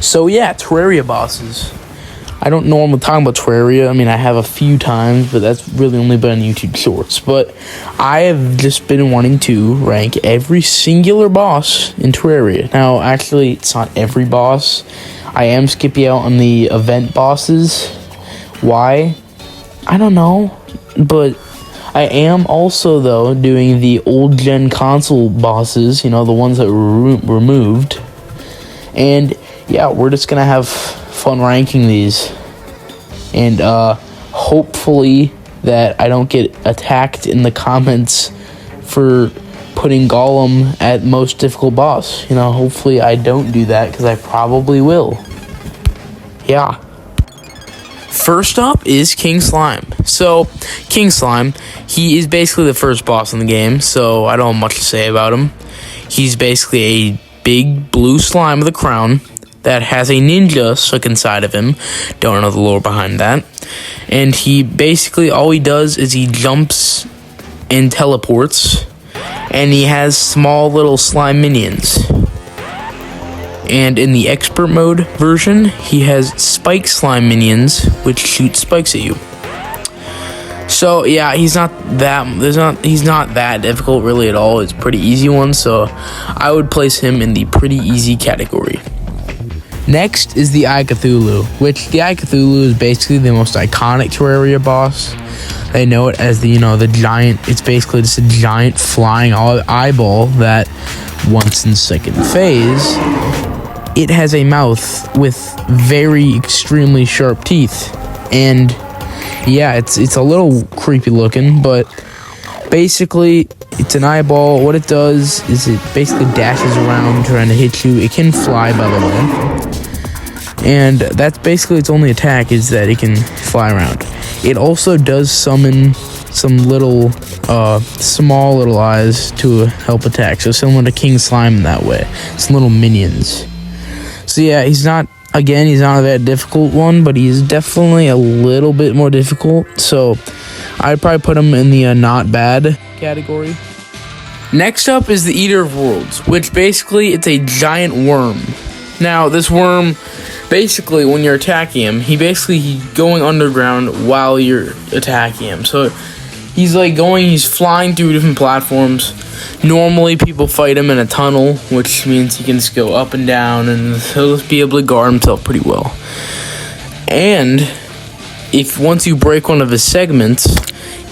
So yeah, Terraria bosses. I don't normally talk about Terraria. I mean, I have a few times, but that's really only been on YouTube Shorts. But I have just been wanting to rank every singular boss in Terraria. Now, actually, it's not every boss. I am skipping out on the event bosses. Why? I don't know. But I am also, though, doing the old-gen console bosses. You know, the ones that were removed. And yeah, we're just gonna have fun ranking these, and hopefully that I don't get attacked in the comments for putting Gollum at most difficult boss. You know, hopefully I don't do that, because I probably will. Yeah. First up is King Slime. So, King Slime, he is basically the first boss in the game, so I don't have much to say about him. He's basically a big blue slime with a crown that has a ninja stuck inside of him. Don't know the lore behind that. And he basically, all he does is he jumps and teleports, and he has small little slime minions. And in the expert mode version, he has spike slime minions which shoot spikes at you. So yeah, he's not that difficult really at all. It's a pretty easy one, so I would place him in the pretty easy category. Next is the Eye Cthulhu, which the Eye Cthulhu is basically the most iconic Terraria boss. They know it as the giant. It's basically just a giant flying eyeball that, once in second phase, it has a mouth with very extremely sharp teeth. And yeah, it's a little creepy looking, but basically it's an eyeball. What it does is it basically dashes around trying to hit you. It can fly, by the way. And that's basically its only attack, is that it can fly around. It also does summon some little, small little eyes to help attack. So similar to King Slime in that way. Some little minions. So yeah, he's not a that difficult one, but he's definitely a little bit more difficult. So I'd probably put him in the not bad category. Next up is the Eater of Worlds, which basically it's a giant worm. Now, this worm, basically, when you're attacking him, he's going underground while you're attacking him. So he's flying through different platforms. Normally, people fight him in a tunnel, which means he can just go up and down, and he'll just be able to guard himself pretty well. And once you break one of his segments,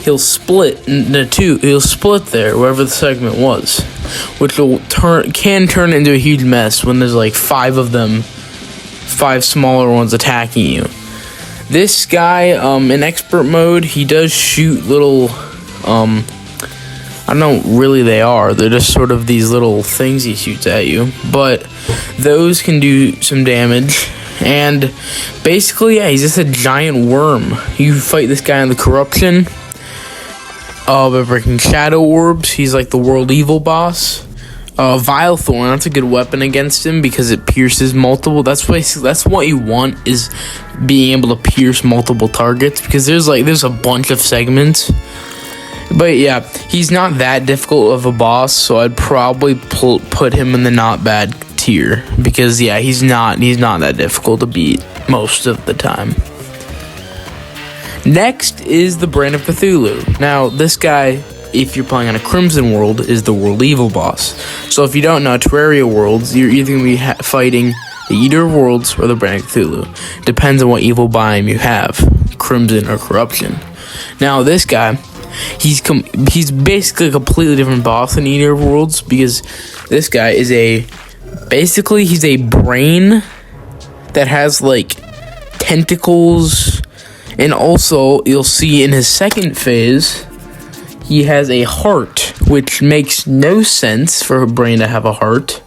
he'll split into two. He'll split there, wherever the segment was, which can turn into a huge mess when there's like 5 of them, 5 smaller ones attacking you. This guy, in expert mode, he does shoot little, I don't know really they are. They're just sort of these little things he shoots at you, but those can do some damage. And basically, yeah, he's just a giant worm. You fight this guy in the corruption by breaking shadow orbs. He's like the world evil boss. Vile Thorn, that's a good weapon against him because it pierces multiple. That's what you want, is being able to pierce multiple targets, because there's a bunch of segments. But yeah, he's not that difficult of a boss, so I'd probably put him in the not bad tier, because yeah, he's not that difficult to beat most of the time. Next is the Brain of Cthulhu. Now, this guy, if you're playing on a Crimson world, is the world evil boss. So if you don't know Terraria worlds, you're either going to be fighting the Eater of Worlds or the Brain of Cthulhu. Depends on what evil biome you have, Crimson or Corruption. Now, this guy, he's basically a completely different boss than Eater of Worlds, because this guy is he's a brain that has like tentacles, and also you'll see in his second phase he has a heart, which makes no sense for a brain to have a heart,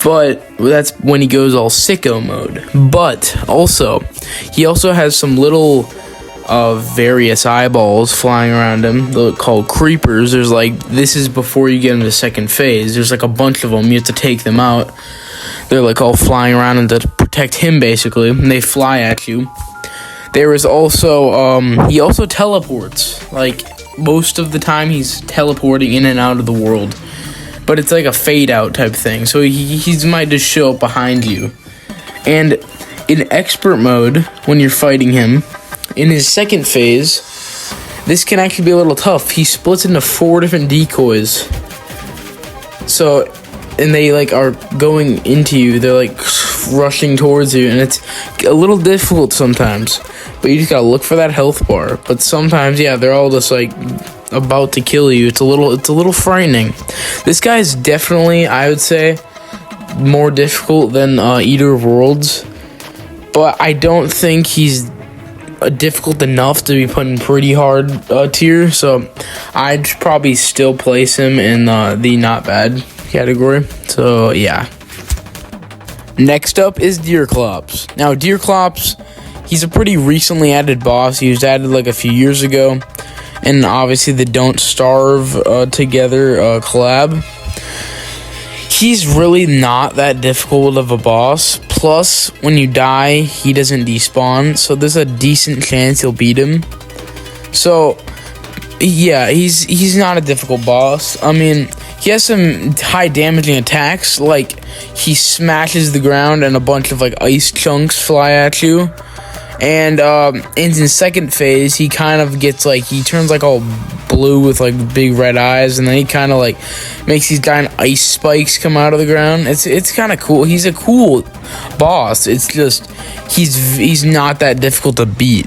but that's when he goes all sicko mode. But also he also has some little various eyeballs flying around him called creepers. This is before you get into the second phase. There's like a bunch of them. You have to take them out. They're like all flying around and to protect him, basically, and they fly at you. There is also he also teleports. Like most of the time he's teleporting in and out of the world, but it's like a fade out type thing, so he might just show up behind you And in expert mode, when you're fighting him, in his second phase, this can actually be a little tough. He splits into 4 different decoys. So, and they like are going into you. They're like rushing towards you, and it's a little difficult sometimes. But you just gotta look for that health bar. But sometimes, yeah, they're all just like about to kill you. It's a little frightening. This guy's definitely, I would say, more difficult than Eater of Worlds. But I don't think he's difficult enough to be put in pretty hard tier, so I'd probably still place him in the not bad category. So yeah. Next up is Deerclops. Now Deerclops, he's a pretty recently added boss. He was added like a few years ago, and obviously the Don't Starve together collab. He's really not that difficult of a boss. Plus, when you die, he doesn't despawn, so there's a decent chance you'll beat him. So, yeah, he's not a difficult boss. I mean, he has some high damaging attacks, like he smashes the ground and a bunch of like ice chunks fly at you. And in his second phase, he kind of gets like, he turns like all blue with like big red eyes, and then he kind of like makes these giant ice spikes come out of the ground. It's kind of cool. He's a cool boss. It's just he's not that difficult to beat.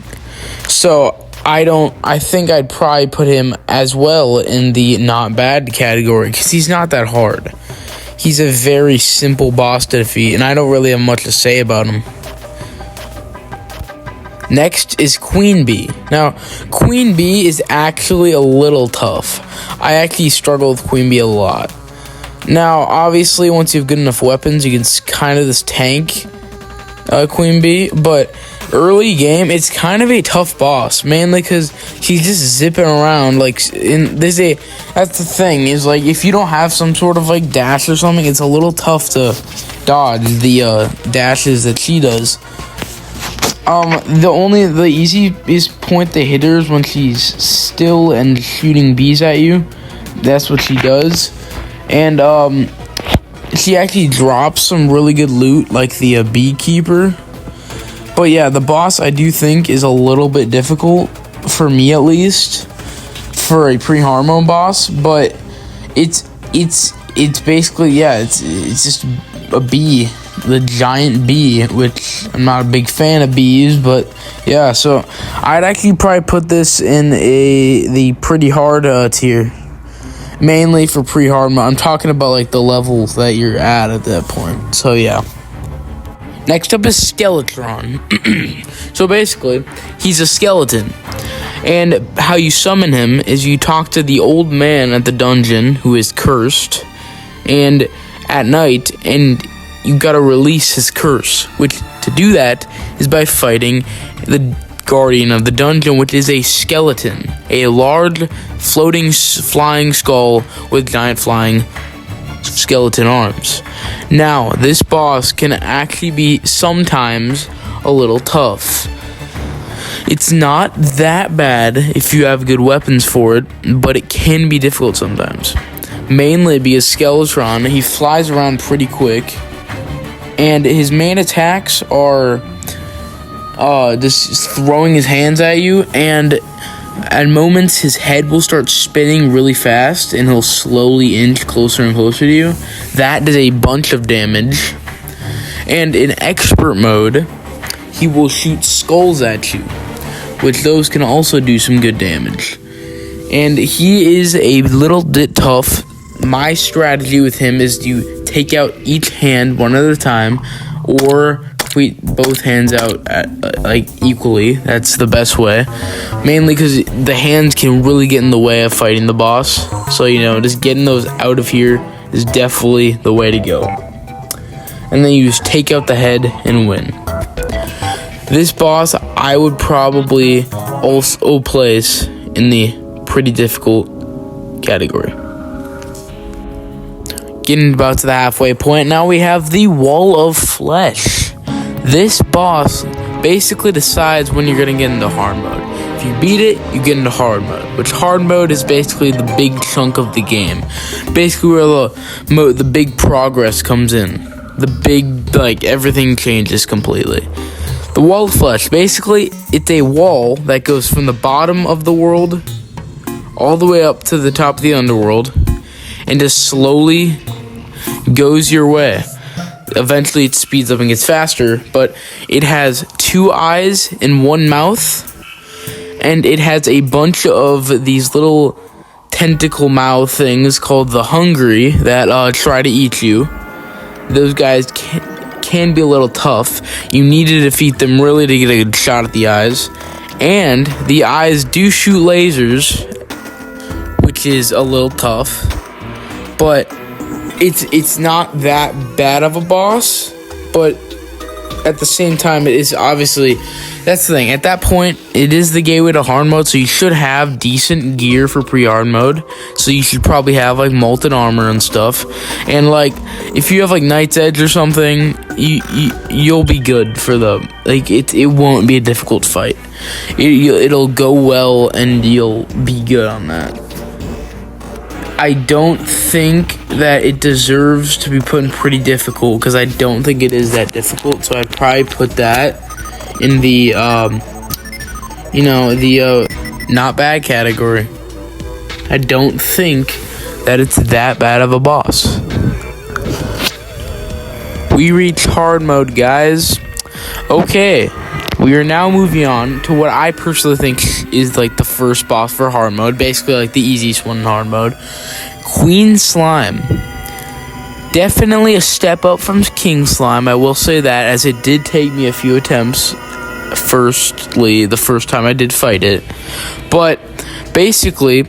So I think I'd probably put him as well in the not bad category, because he's not that hard. He's a very simple boss to defeat, and I don't really have much to say about him. Next is Queen Bee. Now, Queen Bee is actually a little tough. I actually struggle with Queen Bee a lot. Now, obviously, once you have good enough weapons, you can kind of just tank Queen Bee, but early game, it's kind of a tough boss, mainly because she's just zipping around. Like, that's the thing, is like, if you don't have some sort of like dash or something, it's a little tough to dodge the dashes that she does. The easiest point to hit her is when she's still and shooting bees at you. That's what she does. And, she actually drops some really good loot, like the beekeeper. But yeah, the boss I do think is a little bit difficult, for me at least, for a pre-Hardmode boss. But it's basically, yeah, it's just a bee. The giant bee, which I'm not a big fan of bees, but yeah, so I'd actually probably put this in the pretty hard tier, mainly for pre-hard mode. I'm talking about like the level that you're at that point. So yeah. Next up is Skeletron. So basically, he's a skeleton, and how you summon him is you talk to the old man at the dungeon who is cursed, and at night, and you gotta release his curse, which to do that is by fighting the guardian of the dungeon, which is a skeleton, a large floating flying skull with giant flying skeleton arms. Now, this boss can actually be sometimes a little tough. It's not that bad if you have good weapons for it, but it can be difficult sometimes. Mainly because Skeletron, he flies around pretty quick, and his main attacks are just throwing his hands at you, and at moments his head will start spinning really fast, and he'll slowly inch closer and closer to you. That does a bunch of damage. And in expert mode, he will shoot skulls at you, which those can also do some good damage. And he is a little bit tough. My strategy with him is to take out each hand one at a time, or tweet both hands out at, like equally. That's the best way, mainly because the hands can really get in the way of fighting the boss. So just getting those out of here is definitely the way to go. And then you just take out the head and win. This boss I would probably also place in the pretty difficult category. Getting about to the halfway point, now we have the Wall of Flesh. This boss basically decides when you're going to get into hard mode. If you beat it, you get into hard mode, which hard mode is basically the big chunk of the game. Basically where the big progress comes in. like everything changes completely. The wall of flesh, basically, it's a wall that goes from the bottom of the world all the way up to the top of the underworld, and just slowly goes your way. Eventually it speeds up and gets faster, but it has 2 eyes and 1 mouth, and it has a bunch of these little tentacle mouth things called the Hungry that try to eat you. Those guys can be a little tough. You need to defeat them really to get a good shot at the eyes. And the eyes do shoot lasers, which is a little tough, but it's not that bad of a boss. But at the same time, it is obviously, that's the thing, at that point it is the gateway to hard mode, so you should have decent gear for pre-hard mode. So you should probably have like molten armor and stuff, and like if you have like Knight's Edge or something, you'll be good for the, like, it won't be a difficult fight. It'll go well and you'll be good on that. I don't think that it deserves to be put in pretty difficult, because I don't think it is that difficult. So I'd probably put that in the, not bad category. I don't think that it's that bad of a boss. We reached hard mode, guys. Okay. We are now moving on to what I personally think is like the first boss for hard mode, basically like the easiest one in hard mode, Queen Slime. Definitely a step up from King Slime, I will say that, as it did take me a few attempts, firstly, the first time I did fight it. But basically,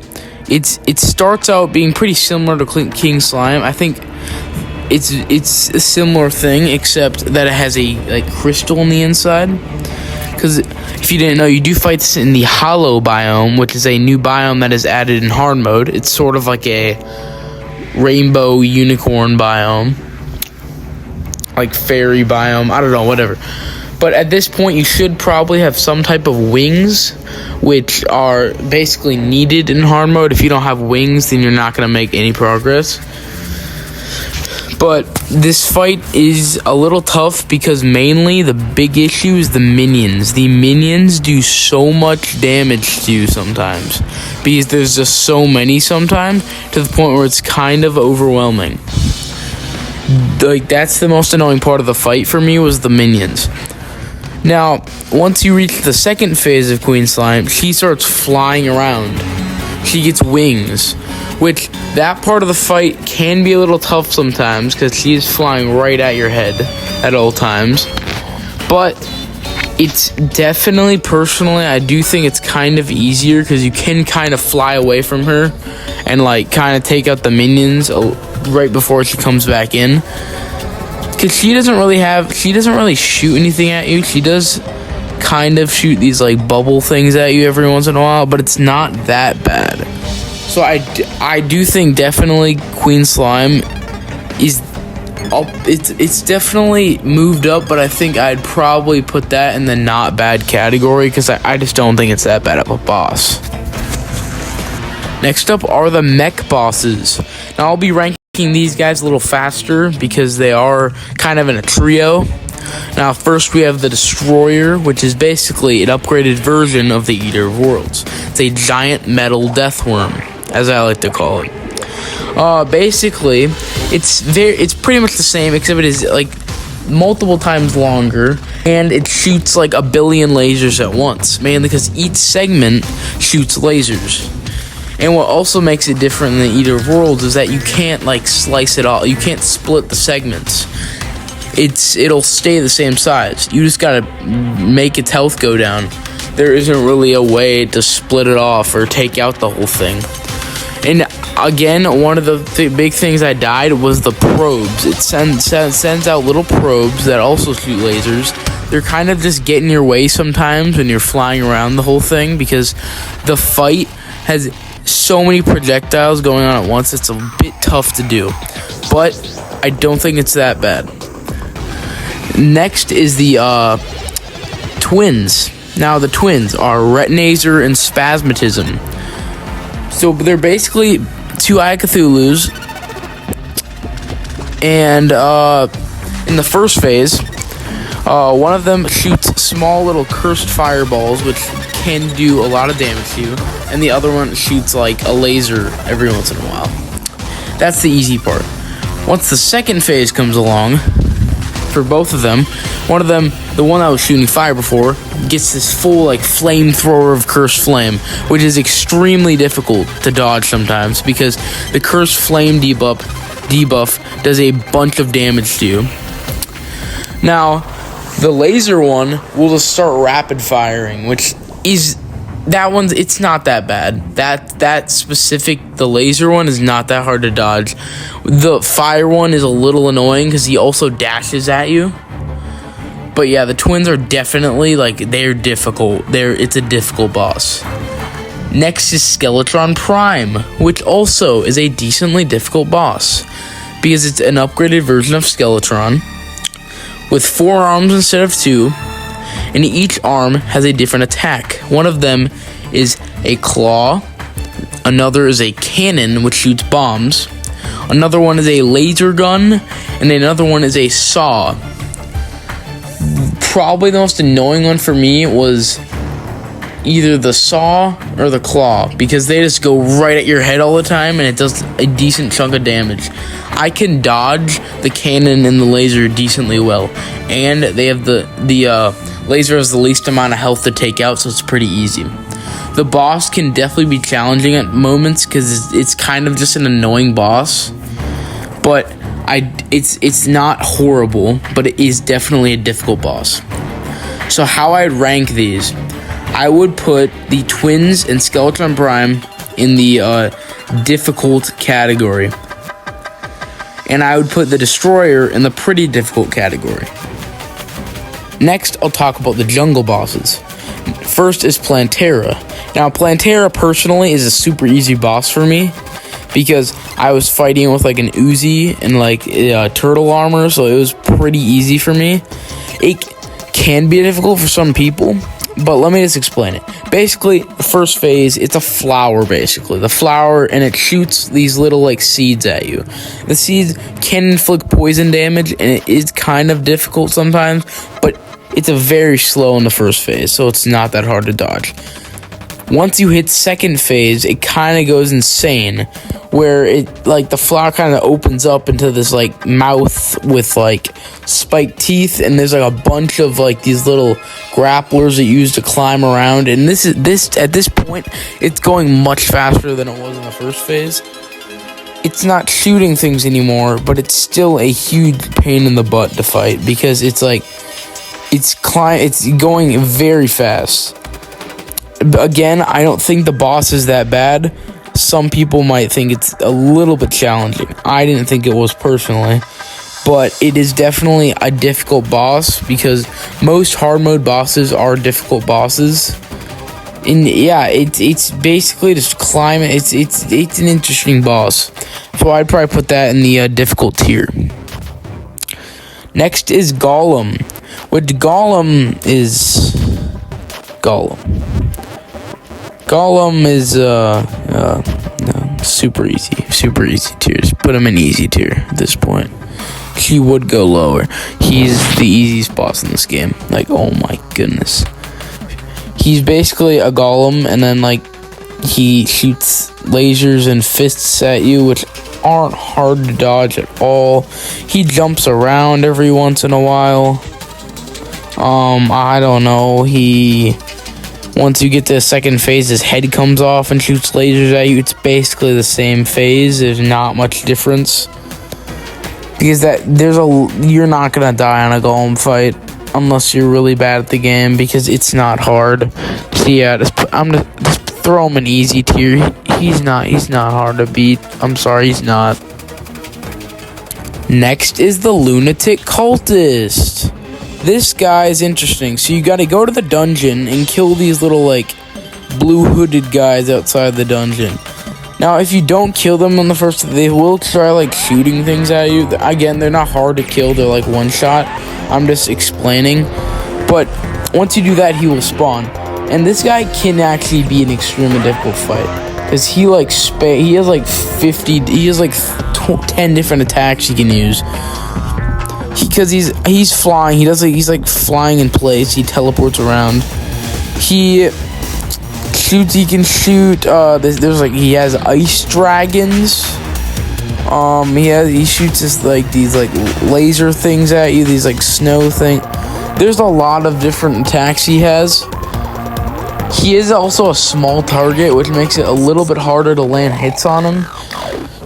it starts out being pretty similar to King Slime. I think it's a similar thing, except that it has a like crystal on the inside. Because if you didn't know, you do fight this in the Hollow biome, which is a new biome that is added in hard mode. It's sort of like a rainbow unicorn biome, like fairy biome, I don't know, whatever. But at this point, you should probably have some type of wings, which are basically needed in hard mode. If you don't have wings, then you're not going to make any progress. But this fight is a little tough because mainly the big issue is the minions. The minions do so much damage to you sometimes, because there's just so many sometimes, to the point where it's kind of overwhelming. Like, that's the most annoying part of the fight for me, was the minions. Now, once you reach the second phase of Queen Slime, she starts flying around. She gets wings, which that part of the fight can be a little tough sometimes, because she is flying right at your head at all times. But it's definitely, personally, I do think it's kind of easier, because you can kind of fly away from her and like kind of take out the minions right before she comes back in. Because she doesn't really shoot anything at you. She does kind of shoot these like bubble things at you every once in a while, but it's not that bad. So I do think definitely Queen Slime is up. It's definitely moved up, but I think I'd probably put that in the not bad category, because I just don't think it's that bad of a boss. Next up are the mech bosses. Now I'll be ranking these guys a little faster because they are kind of in a trio. Now first we have the Destroyer, which is basically an upgraded version of the Eater of Worlds. It's a giant metal death worm, as I like to call it. Basically, it's pretty much the same, except it is like multiple times longer, and it shoots like a billion lasers at once, mainly because each segment shoots lasers. And what also makes it different than the Eater of Worlds is that you can't like slice it all. You can't split the segments. It'll stay the same size. You just gotta make its health go down. There isn't really a way to split it off or take out the whole thing. And again, one of the big things I died was the probes. It sends out little probes that also shoot lasers. They're kind of just getting your way sometimes when you're flying around the whole thing, because the fight has so many projectiles going on at once. It's a bit tough to do, but I don't think it's that bad. Next is the twins. Now the twins are Retinazer and Spasmatism. So they're basically two Eye of Cthulhu's, and In the first phase, one of them shoots small little cursed fireballs, which can do a lot of damage to you, and the other one shoots like a laser every once in a while. That's the easy part. Once the second phase comes along, for both of them, one of them, the one that was shooting fire before, gets this full like flamethrower of cursed flame, which is extremely difficult to dodge sometimes because the cursed flame debuff does a bunch of damage to you. Now, the laser one will just start rapid firing, which is it's not that bad. That specific, the laser one is not that hard to dodge. The fire one is a little annoying because he also dashes at you. But yeah, the twins are definitely they're difficult. It's a difficult boss. Next is Skeletron Prime, which also is a decently difficult boss because it's an upgraded version of Skeletron with 4 arms instead of 2. And each arm has a different attack. One of them is a claw, another is a cannon which shoots bombs, another one is a laser gun, and another one is a saw. Probably the most annoying one for me was either the saw or the claw, because they just go right at your head all the time and it does a decent chunk of damage. I can dodge the cannon and the laser decently well, and they have the laser has the least amount of health to take out, so it's pretty easy. The boss can definitely be challenging at moments because it's kind of just an annoying boss, but it's not horrible, but it is definitely a difficult boss. So how I'd rank these, I would put the twins and Skeletron Prime in the difficult category, and I would put the Destroyer in the pretty difficult category. Next, I'll talk about the jungle bosses. First is Plantera. Now, Plantera personally is a super easy boss for me because I was fighting with like an Uzi and turtle armor, so it was pretty easy for me. It can be difficult for some people, but let me just explain it. Basically, the first phase, it's a flower, basically. The flower, and it shoots these little, seeds at you. The seeds can inflict poison damage, and it is kind of difficult sometimes, but it's very slow in the first phase, so it's not that hard to dodge. Once you hit second phase, it kind of goes insane, where the flower kind of opens up into this mouth with spiked teeth, and there's a bunch of these little grapplers that you use to climb around. And this at this point, it's going much faster than it was in the first phase. It's not shooting things anymore, but it's still a huge pain in the butt to fight because it's going very fast. Again, I don't think the boss is that bad. Some people might think it's a little bit challenging. I didn't think it was personally, but it is definitely a difficult boss because most hard mode bosses are difficult bosses. And yeah, it's basically just climbing. It's an interesting boss, so I'd probably put that in the difficult tier. Next is Golem. Golem is super easy tier. Just put him in easy tier at this point. He would go lower. He's the easiest boss in this game. Oh my goodness. He's basically a golem, and then he shoots lasers and fists at you, which aren't hard to dodge at all. He jumps around every once in a while. I don't know. Once you get to the second phase, his head comes off and shoots lasers at you. It's basically the same phase. There's not much difference because you're not gonna die on a golem fight unless you're really bad at the game because it's not hard. So yeah, just throw him in easy tier. He's not hard to beat. I'm sorry, he's not. Next is the Lunatic Cultist. This guy is interesting. So you got to go to the dungeon and kill these little blue hooded guys outside the dungeon. Now, if you don't kill them on the first, they will try shooting things at you. Again, they're not hard to kill. They're one shot. I'm just explaining. But once you do that, he will spawn. And this guy can actually be an extremely difficult fight because he has 10 different attacks he can use. He because he's flying. He's like flying in place. He teleports around. He shoots. He can shoot. He has ice dragons. He shoots these laser things at you. These like snow thing. There's a lot of different attacks he has. He is also a small target, which makes it a little bit harder to land hits on him.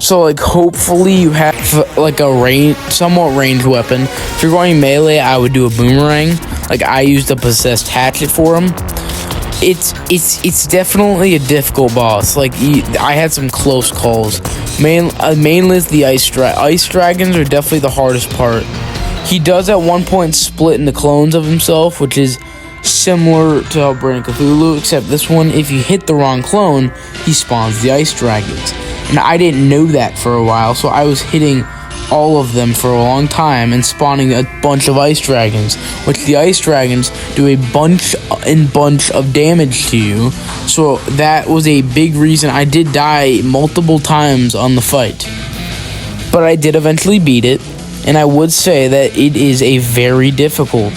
So, like, hopefully you have, like, a somewhat ranged weapon. If you're going melee, I would do a boomerang. Like, I used a possessed hatchet for him. It's definitely a difficult boss. Like, I had some close calls. Mainly it's the ice dragons are definitely the hardest part. He does at one point split into clones of himself, which is similar to how Brain of Cthulhu, except this one, if you hit the wrong clone, he spawns the ice dragons. And I didn't know that for a while, so I was hitting all of them for a long time and spawning a bunch of ice dragons, which the ice dragons do a bunch of damage to you. So that was a big reason I did die multiple times on the fight. But I did eventually beat it, and I would say that it is a very difficult.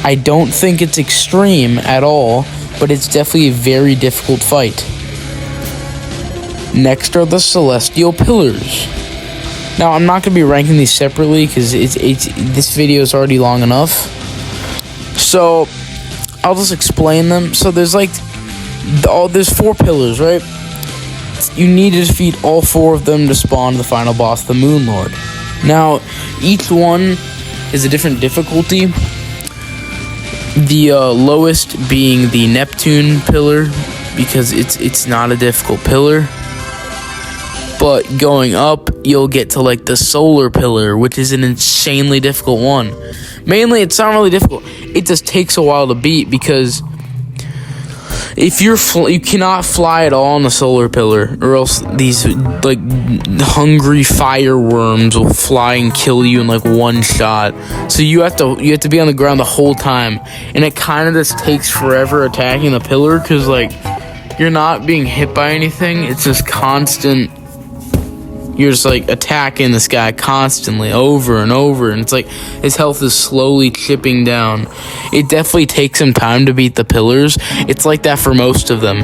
I don't think it's extreme at all, but it's definitely a very difficult fight. Next are the Celestial Pillars. Now, I'm not going to be ranking these separately because this video is already long enough. So, I'll just explain them. So, there's there's 4 pillars, right? You need to defeat all 4 of them to spawn the final boss, the Moon Lord. Now, each one is a different difficulty. The lowest being the Neptune pillar, because it's not a difficult pillar. But going up, you'll get to like the solar pillar, which is an insanely difficult one. Mainly, it's not really difficult. It just takes a while to beat because if you cannot fly at all on the solar pillar, or else these like hungry fireworms will fly and kill you in like one shot. So you have to be on the ground the whole time, and it kind of just takes forever attacking the pillar because like you're not being hit by anything. It's just constant. You're just like attacking this guy constantly over and over, and it's like his health is slowly chipping down. It definitely takes some time to beat the pillars. It's like that for most of them,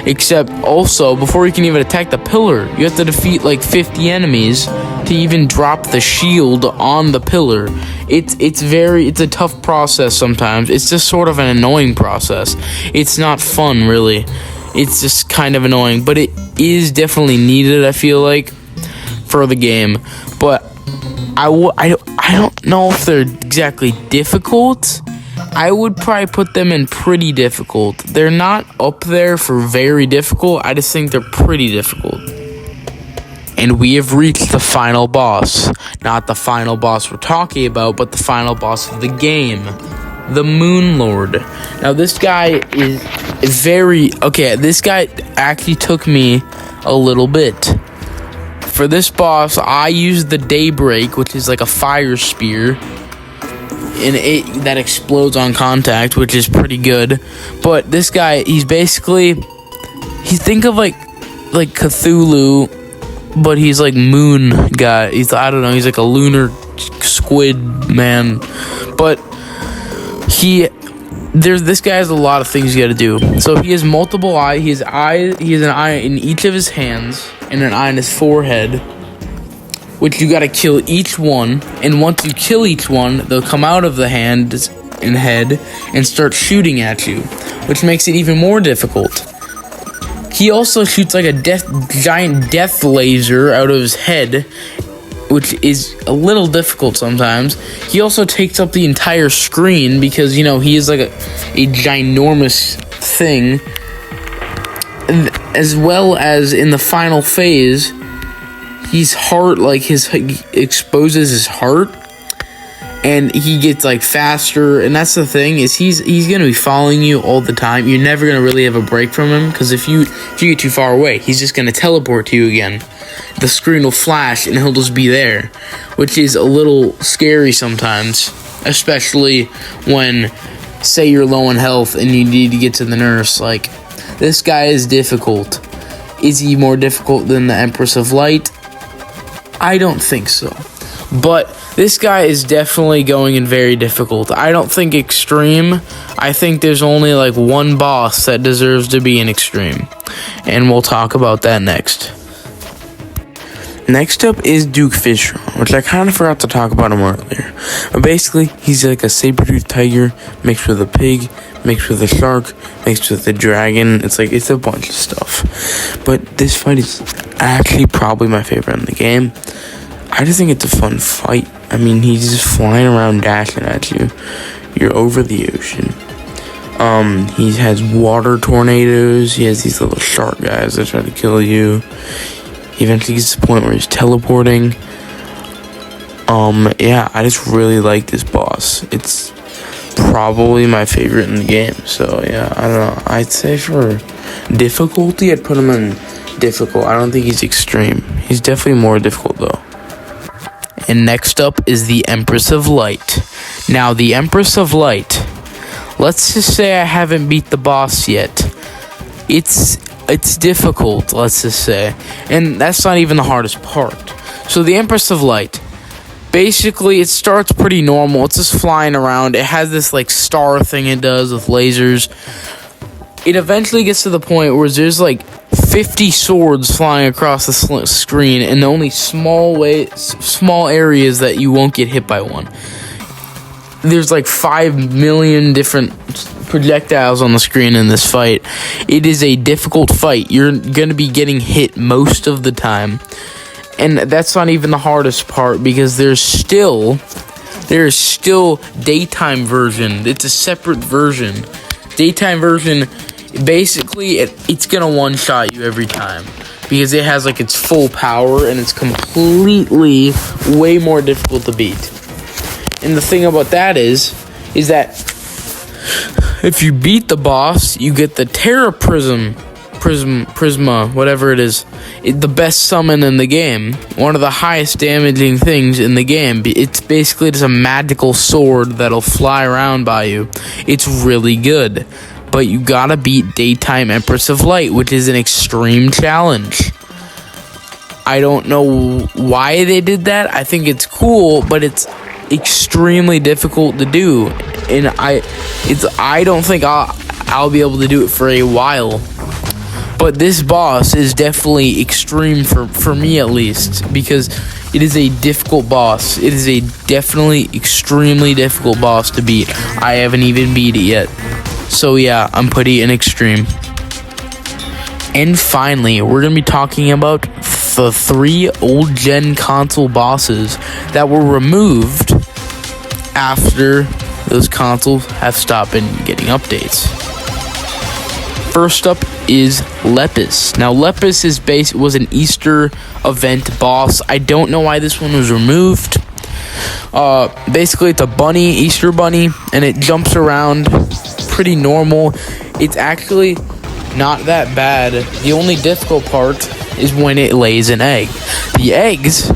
except also before you can even attack the pillar, you have to defeat like 50 enemies to even drop the shield on the pillar. It's a tough process sometimes. It's just sort of an annoying process. It's not fun really. It's just kind of annoying, but it is definitely needed, I feel like, for the game. But I don't know if they're exactly difficult. I would probably put them in pretty difficult. They're not up there for very difficult. I just think they're pretty difficult. And we have reached the final boss. Not the final boss we're talking about, but the final boss of the game. The Moon Lord. Now this guy is this guy actually took me a little bit. For this boss, I used the Daybreak, which is like a fire spear, and that explodes on contact, which is pretty good. But this guy, think of like Cthulhu, but he's like moon guy. He's like a lunar squid man. But this guy has a lot of things you gotta do. So he has multiple eyes. He has an eye in each of his hands and an eye in his forehead, which you gotta kill each one. And once you kill each one, they'll come out of the hand and head and start shooting at you, which makes it even more difficult. He also shoots like a giant death laser out of his head, which is a little difficult sometimes. He also takes up the entire screen because, he is like a ginormous thing. And as well as in the final phase, he exposes his heart, and he gets like faster. And that's the thing, is he's gonna be following you all the time. You're never gonna really have a break from him, because if you get too far away, he's just gonna teleport to you again. The screen will flash and he'll just be there, which is a little scary sometimes, especially when, say, you're low on health and you need to get to the nurse. Like, this guy is difficult. Is he more difficult than the Empress of Light? I don't think so. But This guy is definitely going in very difficult. I don't think extreme. I think there's only like one boss that deserves to be in extreme. And we'll talk about that next. Next up is Duke Fisher, which I kind of forgot to talk about him earlier. But basically, he's like a saber-toothed tiger mixed with a pig, mixed with a shark, mixed with a dragon. It's a bunch of stuff. But this fight is actually probably my favorite in the game. I just think it's a fun fight. I mean, he's just flying around dashing at you. You're over the ocean. He has water tornadoes. He has these little shark guys that try to kill you. He eventually gets to the point where he's teleporting. Yeah, I just really like this boss. It's probably my favorite in the game. So, yeah, I don't know. I'd say for difficulty, I'd put him in difficult. I don't think he's extreme. He's definitely more difficult, though. And next up is the Empress of Light. Now, the Empress of Light, let's just say I haven't beat the boss yet. It's difficult, let's just say. And that's not even the hardest part. So the Empress of Light, basically it starts pretty normal. It's just flying around. It has this like star thing it does with lasers. It eventually gets to the point where there's like 50 swords flying across the screen and only small areas that you won't get hit by one. There's like 5 million different projectiles on the screen in this fight. It is a difficult fight. You're going to be getting hit most of the time. And that's not even the hardest part because there's still daytime version. It's a separate version. Daytime version, basically it's going to one-shot you every time because it has like its full power and it's completely way more difficult to beat. And the thing about that is that if you beat the boss, you get the Terra Prisma, whatever it is. The best summon in the game. One of the highest damaging things in the game. It's basically just a magical sword that'll fly around by you. It's really good. But you gotta beat Daytime Empress of Light, which is an extreme challenge. I don't know why they did that. I think it's cool, but it's extremely difficult to do, and I don't think I'll be able to do it for a while. But this boss is definitely extreme for me at least, because it is a difficult boss. It is a definitely extremely difficult boss to beat. I haven't even beat it yet. So yeah, I'm putting it in extreme. And finally, we're going to be talking about the 3 old-gen console bosses that were removed after those consoles have stopped getting updates. First up is Lepus. Now, Lepus was an Easter event boss. I don't know why this one was removed. Basically, it's a Easter bunny, and it jumps around pretty normal. It's actually not that bad. The only difficult part is when it lays an egg. The eggs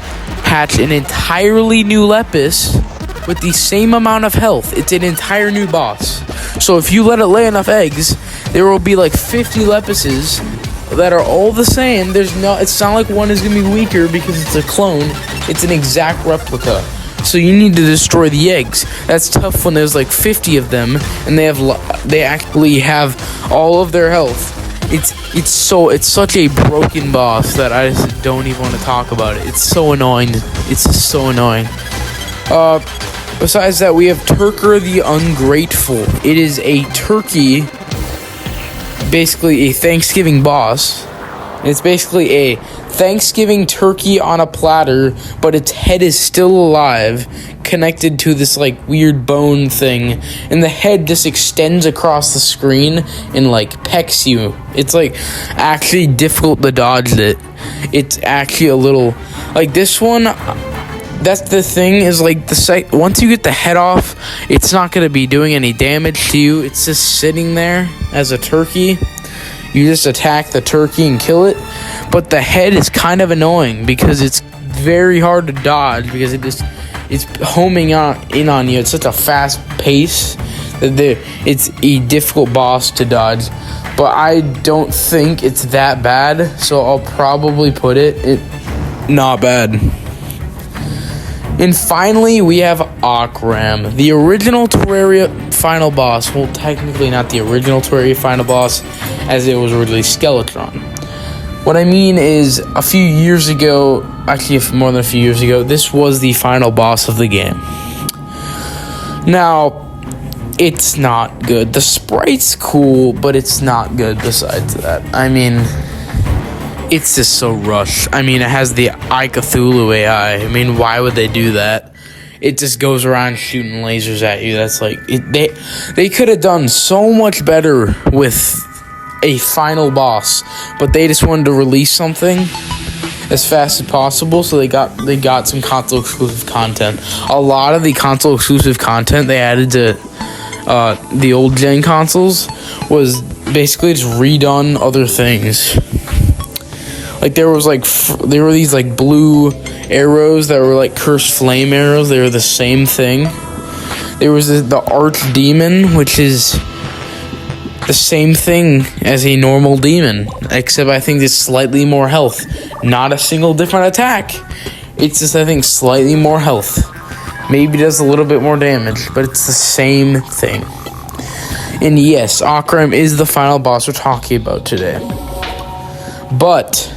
hatch an entirely new Lepus with the same amount of health. It's an entire new boss. So if you let it lay enough eggs, there will be like 50 Lepuses that are all the same. It's not like one is going to be weaker because it's a clone. It's an exact replica. So you need to destroy the eggs. That's tough when there's like 50 of them and they actually have all of their health. It's such a broken boss that I just don't even want to talk about it. It's so annoying. It's just so annoying. Besides that, we have Turker the Ungrateful. It is a turkey, basically a Thanksgiving boss. It's basically a Thanksgiving turkey on a platter, but its head is still alive, connected to this like weird bone thing, and the head just extends across the screen and like pecks you. It's like actually difficult to dodge it. It's actually a little like this one. That's the thing is like once you get the head off, it's not going to be doing any damage to you. It's just sitting there as a turkey. You just attack the turkey and kill it. But the head is kind of annoying because it's very hard to dodge because it's homing in on you. It's such a fast pace that it's a difficult boss to dodge. But I don't think it's that bad, so I'll probably put it not bad. And finally, we have Akram, the original Terraria final boss. Well, technically not the original Terraria final boss, as it was originally Skeletron. What I mean is, a few years ago, actually more than a few years ago, this was the final boss of the game. Now, it's not good. The sprite's cool, but it's not good besides that. I mean, it's just so rushed. I mean, it has the Cthulhu AI. I mean, why would they do that? It just goes around shooting lasers at you. That's like, they could have done so much better with a final boss, but they just wanted to release something as fast as possible, so they got some console exclusive content. A lot of the console exclusive content they added to the old gen consoles was basically just redone other things. Like there were these like blue arrows that were like cursed flame arrows. They were the same thing. There was the archdemon, which is the same thing as a normal demon, except I think it's slightly more health. Not a single different attack. It's just, I think, slightly more health. Maybe does a little bit more damage, but it's the same thing. And yes, Akram is the final boss we're talking about today. But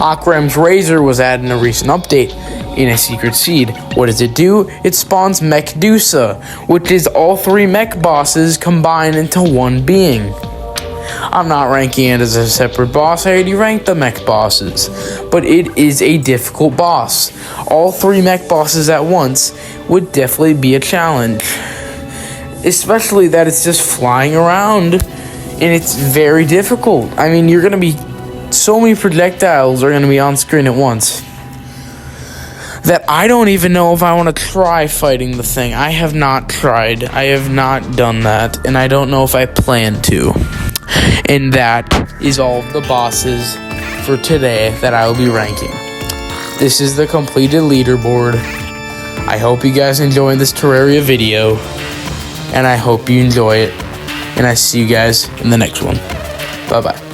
Akram's Razor was added in a recent update in a secret seed. What does it do? It spawns Mechdusa, which is all three mech bosses combined into one being. I'm not ranking it as a separate boss. I already ranked the mech bosses, but it is a difficult boss. All three mech bosses at once would definitely be a challenge, especially that it's just flying around and it's very difficult. I mean, you're gonna be so many projectiles are gonna be on screen at once that I don't even know if I want to try fighting the thing. I have not tried. I have not done that, and I don't know if I plan to. And that is all of the bosses for today that I will be ranking. This is the completed leaderboard. I hope you guys enjoy this Terraria video, and I hope you enjoy it. And I see you guys in the next one. Bye-bye.